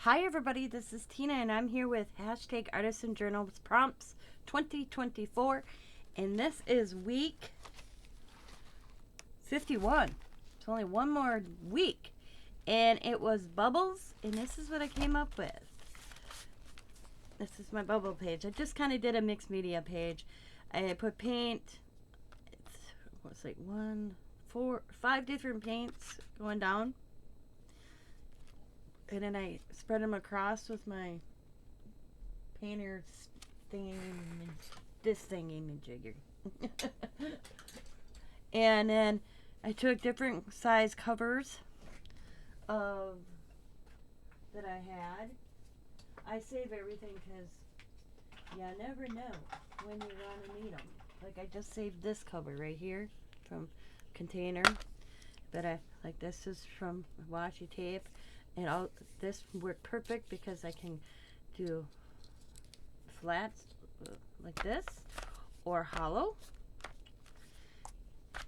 Hi everybody, this is Tina and I'm here with hashtag Artisan Journals Prompts 2024 and this is week 51. It's only one more week and it was bubbles and this is what I came up with. This is my bubble page. I just kind of did a mixed media page. I put paint. It's like 5 different paints going down. And then I spread them across with my painter thingy, this thingy jigger. And then I took different size covers of that I had. I save everything because you never know when you want to need them. Like I just saved this cover right here from container. But I like this is from washi tape. And this worked perfect because I can do flat like this or hollow.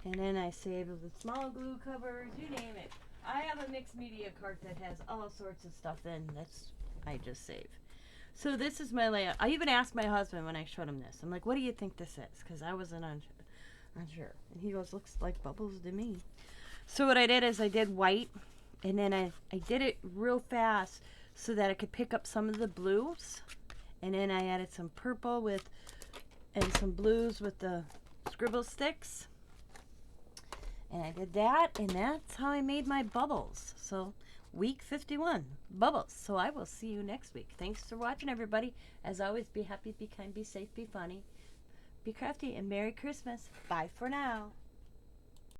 And then I save the small glue covers, you name it. I have a mixed media cart that has all sorts of stuff in. That's I just save. So this is my layout. I even asked my husband when I showed him this. I'm like, what do you think this is? Because I wasn't unsure. And he goes, looks like bubbles to me. So what I did is I did white. And then I did it real fast so that I could pick up some of the blues. And then I added some purple and some blues with the scribble sticks. And I did that, and that's how I made my bubbles. So week 51, bubbles. So I will see you next week. Thanks for watching, everybody. As always, be happy, be kind, be safe, be funny, be crafty, and Merry Christmas. Bye for now.